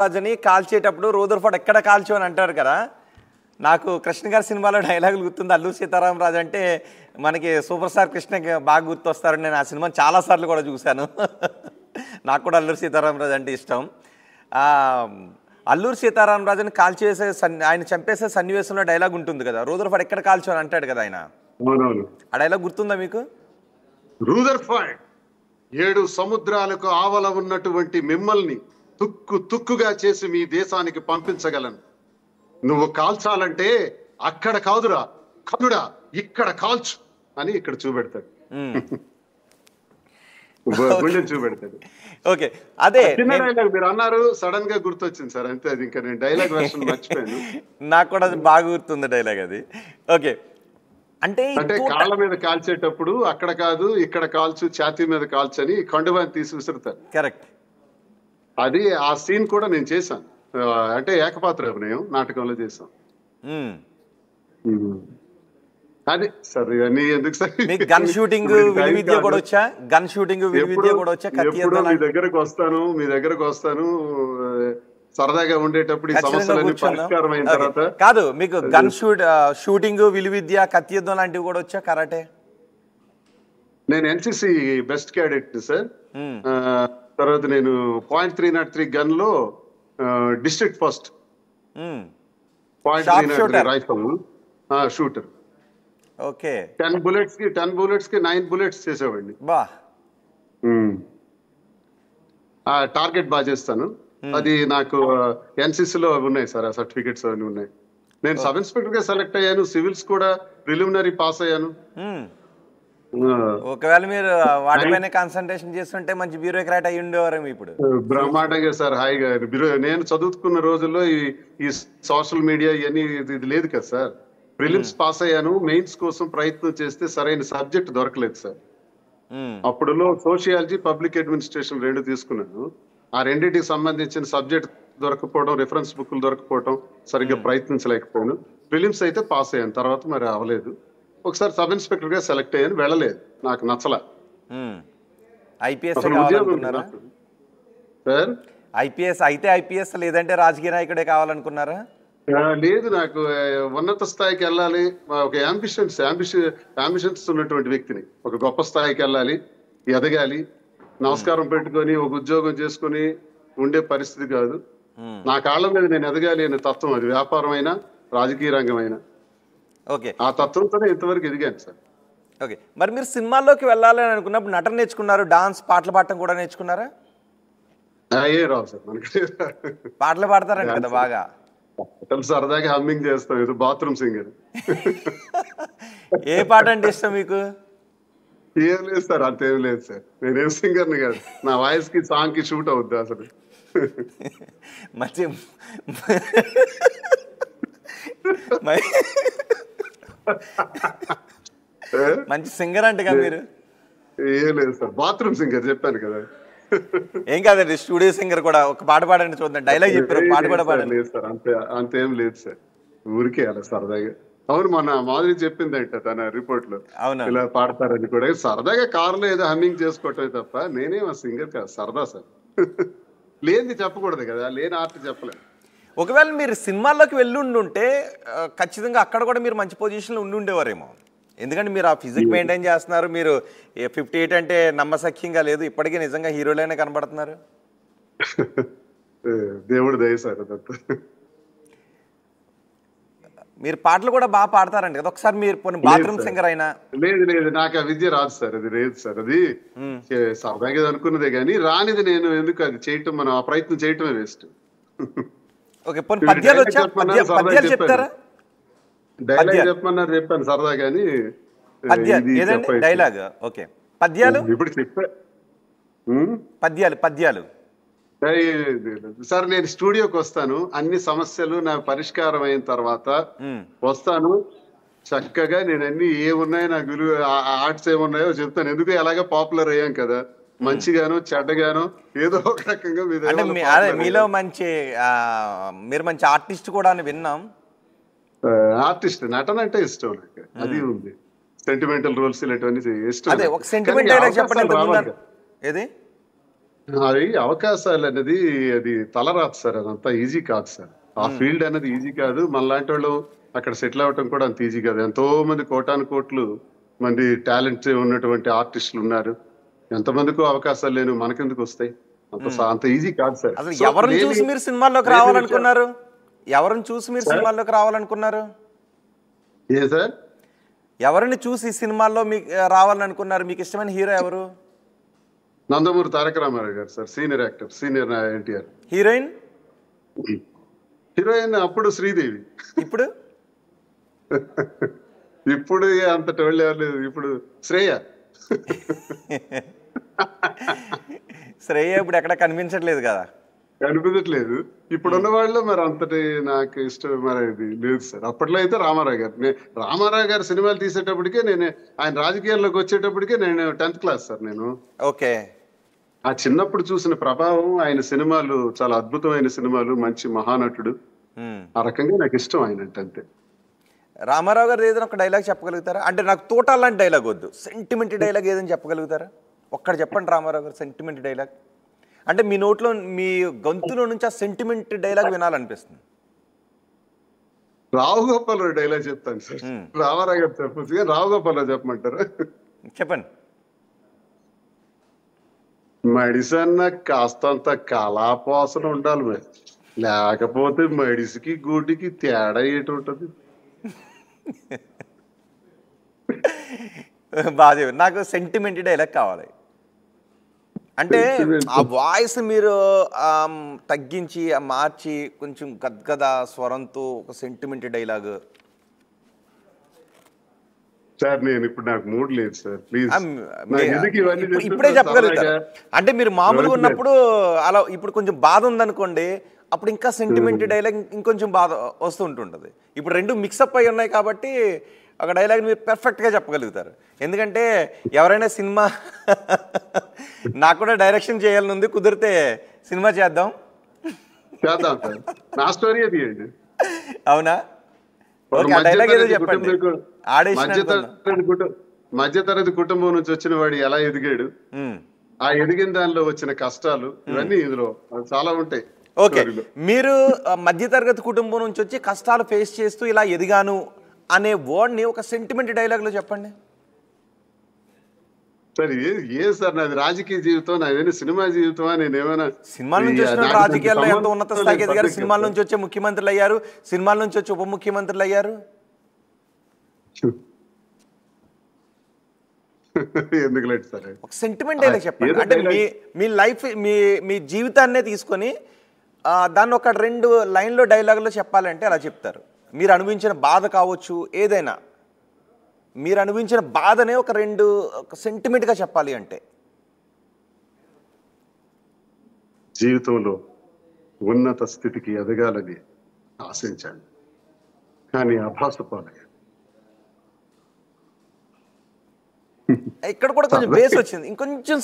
రాజని కాల్చేటప్పుడు రూదర్ఫోర్డ్ ఎక్కడ కాల్చు అని అంటారు కదా. నాకు కృష్ణ గారి సినిమాలో డైలాగులు గుర్తుంది. అల్లూరి సీతారామరాజు అంటే మనకి సూపర్ స్టార్ కృష్ణకి బాగా గుర్తొస్తారు. నేను ఆ సినిమాని చాలాసార్లు కూడా చూశాను. నాకు కూడా అల్లూరి సీతారామరాజు అంటే ఇష్టం. అల్లూరి సీతారామరాజుని కాల్చేసే ఆయన చంపేసే సన్నివేశంలో డైలాగ్ ఉంటుంది కదా, రూదర్ఫోర్డ్ ఎక్కడ కాల్చు అని అంటాడు కదా ఆయన. ఆ డైలాగ్ గుర్తుందా మీకు? రూదర్ఫోర్డ్ 7 సముద్రాలకు ఆవల ఉన్నటువంటి మిమ్మల్ని తుక్కుగా చేసి మీ దేశానికి పంపించగలను. నువ్వు కాల్చాలంటే అక్కడ కాదురా కనుడా, ఇక్కడ కాల్చు అని ఇక్కడ చూపెడతాడు. చూపెడతాడు. ఓకే, అదే చిన్న డైలాగ్ మీరు అన్నారు, సడన్ గా గుర్తొచ్చింది సార్, అంతే. అది ఇంకా నేను డైలాగ్ వెర్షన్ మర్చిపోయాను. నాకు కూడా బాగా గుర్తుంది డైలాగ్ అది. ఓకే, అంటే కాళ్ళ మీద కాల్చేటప్పుడు అక్కడ కాదు ఇక్కడ కాల్చు, ఛాతీ మీద కాల్చు అని కండువాని తీసి విసురుతారు. కరెక్ట్. అది ఆ సీన్ కూడా నేను చేశాను. అంటే ఏకపాత్ర అభినయం నాటకంలో చేశాం. అది సార్ ఇవన్నీ ఎందుకు సార్? గన్ షూటింగ్ విలువిద్య కూడా వచ్చా? గన్ షూటింగ్ విలువిద్య కూడా వచ్చా? మీ దగ్గరకు వస్తాను సరదాగా ఉండేటప్పుడు ఈ సమస్యలన్నీ పరిష్కారం అయిన తర్వాత. కాదు, మీకు గన్ షూటింగ్ విలువిద్య కత్తి యుద్ధం లాంటివి కూడా వచ్చా? కరాటే? నేను ఎన్సిసి బెస్ట్ క్యాడెట్ సార్. తర్వాత నేను .303 గన్ లో district first. .303 rifle shooter. Okay, 10 bullets కి 9 bullets చేసేవాడిని. బా, టార్గెట్ బాగా చేస్తాను. అది నాకు ఎన్సిసి లో ఉన్నాయి సార్, ఆ సర్టిఫికెట్స్ అవన్నీ ఉన్నాయి. నేను సబ్ ఇన్స్పెక్టర్ గా సెలెక్ట్ అయ్యాను. సివిల్స్ కూడా ప్రిలిమినరీ పాస్ అయ్యాను. ఒకవేళ మీరు వాటిపైన కాన్సన్ట్రేషన్ చేస్తుంటే మంచి బ్యూరోక్రాట్ అయ్యి ఉండేవారు ఇప్పుడు. బ్రహ్మాండంగా సార్, హాయిగా. నేను చదువుకున్న రోజుల్లో ఈ సోషల్ మీడియా ఇవన్నీ ఇది లేదు కదా సార్. ప్రిలిమ్స్ పాస్ అయ్యాను, మెయిన్స్ కోసం ప్రయత్నం చేస్తే సరైన సబ్జెక్ట్ దొరకలేదు సార్. అప్పుడులో సోషియాలజీ, పబ్లిక్ అడ్మినిస్ట్రేషన్ 2 తీసుకున్నాను. ఆ రెండింటికి సంబంధించిన సబ్జెక్ట్ దొరకపోవడం, రిఫరెన్స్ బుక్లు దొరకపోవడం, సరిగ్గా ప్రయత్నించలేకపోయాను. ప్రిలిమ్స్ అయితే పాస్ అయ్యాను, తర్వాత మరి అవ్వలేదు. ఒకసారి సబ్ ఇన్స్పెక్టర్ గా సెలెక్ట్ అయ్యాను, వెళ్ళలేదు, నాకు నచ్చలా. ఐపీఎస్ సార్, ఐపీఎస్ అయితే ఐపీఎస్, లేదంటే రాజకీయ నాయకుడే కావాలనుకున్నారా? లేదు, నాకు ఉన్నత స్థాయికి వెళ్ళాలి, ఒక అంబిషన్స్ ఉన్నటువంటి వ్యక్తిని. ఒక గొప్ప స్థాయికి వెళ్ళాలి, ఎదగాలి, నమస్కారం పెట్టుకొని ఒక ఉద్యోగం చేసుకుని ఉండే పరిస్థితి కాదు. నా కాళ్ళ మీద నేను ఎదగాలి అనే తత్వం, అది వ్యాపారం అయినా రాజకీయ రంగం అయినా. ఓకే, ఆ తత్వంతోనే ఇంతవరకు ఎదిగాను సార్. ఓకే, మరి మీరు సినిమాల్లోకి వెళ్ళాలని అనుకున్నప్పుడు నటన నేర్చుకున్నారు, డాన్స్, పాటలు పాడటం కూడా నేర్చుకున్నారా? ఏ రావు సార్ మనకి. పాటలు పాడతారంట కదా బాగా? సరదాగా హమ్మింగ్ చేస్తాం, ఏదో బాత్రూమ్ సింగర్. ఏ పాట అంటే ఇష్టం మీకు? ఏం లేదు సార్, అంతేం లేదు సార్. నేనేం సింగర్ని కాదు, నా వాయిస్ కి సాంగ్ కి షూట్ అవుద్ది అసలు. మంచి సింగర్ అంటే కదా మీరు? ఏం లేదు సార్, బాత్రూమ్ సింగర్ చెప్పాను కదా. ఏం కాదండి, స్టూడియో సింగర్ కూడా. ఒక పాట పాడండి చూద్దాం. డైలాగ్ చెప్పారు, పాట కూడా పాడండి. లేదు సార్, అంతేం లేదు సార్, ఊరికే అలా సరదాగా. అవును, మన మాధురి చెప్పిందంట తన రిపోర్ట్ లో, ఇలా పాడతారని కూడా. సరదాగా కారులో ఏదో హమ్మింగ్ చేసుకోవటమే తప్ప నేనేం సింగర్ కాదు, సరదా సార్. లేనిది చెప్పకూడదు కదా, లేని ఆర్ట్ చెప్పలేదు. ఒకవేళ మీరు సినిమాల్లోకి వెళ్ళి ఉండుంటే ఖచ్చితంగా అక్కడ కూడా మీరు మంచి పొజిషన్లో ఉండి ఉండేవారేమో. ఎందుకంటే మీరు ఆ ఫిజిక్ మెయింటైన్ చేస్తున్నారు. మీరు 58 అంటే నమ్మసఖ్యంగా లేదు, ఇప్పటికీ నిజంగా హీరోలైనా కనబడుతున్నారు. దేవుడు దయ సార్. మీరు పాటలు కూడా బాగా పాడతారండి కదా. ఒకసారి మీరు బాత్రూమ్ సింగర్ అయినా? లేదు, నాకు ఆ విద్య రాదు సార్, అది లేదు సార్. అది సరదాగా అనుకున్నదే కానీ రానిది. నేను ఎందుకు అది చేయటం, మనం ఆ ప్రయత్నం చేయటమే వేస్ట్. ఓకే, పద్యాలు వచ్చా? పద్యాలు చెప్తారా? డైలాగ్ చెప్పమన్నారు, చెప్పాను సరదా కానీ. డైలాగ్ ఓకే, పద్యాలు ఇప్పుడు చెప్పా. పద్యాలు సార్, నేను స్టూడియోకి వస్తాను, అన్ని సమస్యలు నాకు పరిష్కారం అయిన తర్వాత వస్తాను. చక్కగా నేను అన్ని ఏమున్నాయో, నాకు విలువ ఆర్ట్స్ ఏమున్నాయో చెప్తాను. ఎందుకు ఎలాగ పాపులర్ అయ్యాం కదా, మంచిగాను చెడ్డగాను ఏదో ఒక రకంగా. మీలో మీరు మంచి ఆర్టిస్ట్ కూడా అని విన్నాం. ఆర్టిస్ట్, నటన అంటే ఇష్టం నాకు, అది ఉంది. సెంటిమెంటల్ రోల్స్ ఇలాంటివన్నీ ఇష్టం. అదే ఒక సెంటిమెంట్ డైలాగ్ చెప్పండి. ఏది అవి అవకాశాలు అనేది అది తలరాత సార్, అదంతా ఈజీ కాదు సార్. ఆ ఫీల్డ్ అనేది ఈజీ కాదు. మనలాంటి వాళ్ళు అక్కడ సెటిల్ అవ్వటం కూడా అంత ఈజీ కాదు. ఎంతో మంది కోటాను కోట్లు మంది టాలెంట్ ఉన్నటువంటి ఆర్టిస్టులు ఉన్నారు. ఎంతమందికో అవకాశాలు లేని మనకెందుకు వస్తాయి? అంత ఈజీ కాదు సార్. అసలు సో ఎవరిని చూసి మీరు సినిమాల్లోకి రావాలనుకున్నారు? ఎవరిని చూసి మీరు సినిమాల్లోకి రావాలనుకున్నారు? ఏ సార్? ఎవరిని చూసి సినిమాల్లో మీకు రావాలనుకున్నారు? మీకు ఇష్టమైన హీరో ఎవరు? నందమూరి తారక రామారావు గారు sir, senior actor, senior NTR. Heroine? Heroine అప్పుడు శ్రీదేవి. ఇప్పుడు ఇప్పుడు అంత టోళ్ళు ఎవరు లేదు. ఇప్పుడు శ్రేయ. శ్రేయ ఇప్పుడు ఎక్కడ కనిపించట్లేదు కదా. కనిపించట్లేదు. ఇప్పుడున్న వాళ్ళు మరి అంతటి నాకు ఇష్టం మరి ఇది లేదు సార్. అప్పట్లో అయితే రామారావు గారు. రామారావు గారు సినిమాలు తీసేటప్పటికే ఆయన రాజకీయాల్లోకి వచ్చేటప్పటికే నేను 10th క్లాస్ సార్. నేను ఓకే. ఆ చిన్నప్పుడు చూసిన ప్రభావం, ఆయన సినిమాలు చాలా అద్భుతమైన సినిమాలు, మంచి మహానటుడు. ఆ రకంగా నాకు ఇష్టం ఆయన అంటే, అంతే. రామారావు గారు ఏదైనా ఒక డైలాగ్ చెప్పగలుగుతారా? అంటే నాకు తోట లాంటి డైలాగ్ వద్దు, సెంటిమెంట్ డైలాగ్ ఏదైనా చెప్పగలుగుతారా? ఒక్కటి చెప్పండి రామారావు గారు, సెంటిమెంట్ డైలాగ్. అంటే మీ నోట్లో, మీ గొంతులో నుంచి ఆ sentiment dialogue వినాలనిపిస్తుంది. Rao Gopalarao dialogue చెప్తాను సార్. రామారావు గారు చెప్పచ్చు కానీ రావు గోపాలరావు చెప్పమంటారు? చెప్పండి. మడిసన్న కాస్తంత కళాపోసన ఉండాలి మరి, లేకపోతే మడిసికి గూటికి తేడా ఏటి ఉంటది? బాగా నాకు సెంటిమెంట్ డైలాగ్ కావాలి. అంటే ఆ వాయిస్ మీరు తగ్గించి మార్చి కొంచెం గద్గద స్వరంతో ఒక సెంటిమెంట్ డైలాగ్. సార్ నేను ఇప్పుడు నాకు మూడ్ లేదు సార్, ప్లీజ్. ఇప్పుడే చెప్పగలుగుతారు. అంటే మీరు మామూలుగా ఉన్నప్పుడు అలా, ఇప్పుడు కొంచెం బాధ ఉందనుకోండి, అప్పుడు ఇంకా సెంటిమెంట్ డైలాగ్ ఇంకొంచెం బాధ వస్తూ ఉంటుంటుంది. ఇప్పుడు రెండు మిక్సప్ అయి ఉన్నాయి కాబట్టి ఒక డైలాగ్ మీరు పెర్ఫెక్ట్గా చెప్పగలుగుతారు. ఎందుకంటే ఎవరైనా సినిమా నాకు కూడా డైరెక్షన్ చేయాలని ఉంది, కుదిరితే సినిమా చేద్దాం. నా స్టోరీ తీయండి. అవునా? ఓకే, ఆ డైలాగ్ ఏదో చెప్పండి. మధ్యతరగతి కుటుంబం నుంచి వచ్చిన వాడు ఎలా ఎదిగాడు, ఆ ఎదిగిన దానిలో వచ్చిన కష్టాలు, ఇవన్నీ ఇందులో చాలా ఉంటాయి. ఓకే, మీరు మధ్యతరగతి కుటుంబం నుంచి వచ్చి కష్టాలు ఫేస్ చేస్తూ ఇలా ఎదిగాను అనే వర్డ్ని ఒక సెంటిమెంట్ డైలాగ్లో చెప్పండి. సార్ ఏ సార్, నాది రాజకీయ జీవితం, నాది సినిమా జీవితం. నేనేమైనా సినిమాల నుంచి వచ్చిన రాజకీయాల్లో ఎంత ఉన్నత స్థాయికి ఎదిగారు? సినిమాల నుంచి వచ్చే ముఖ్యమంత్రులు అయ్యారు, సినిమాల నుంచి వచ్చి ఉప ముఖ్యమంత్రులు అయ్యారు. ఎందుకు లేదు సార్? ఒక సెంటిమెంట్ డైలాగ్ చెప్పండి. అంటే మీ లైఫ్, మీ జీవితాన్నే తీసుకొని దాన్ని ఒక 2 లైన్లో డైలాగులో చెప్పాలంటే అలా చెప్తారు. మీరు అనుభవించిన బాధ కావచ్చు, ఏదైనా మీరు అనుభవించిన బాధనే ఒక 2 సెంటిమెంట్గా చెప్పాలి అంటే. జీవితంలో ఉన్నత స్థితికి ఎదగాలని ఆశించాను, కానీ అభాసపాలయ్యాను. ఇక్కడ కూడా కొంచెం బేస్ వచ్చింది, ఇంకొంచెం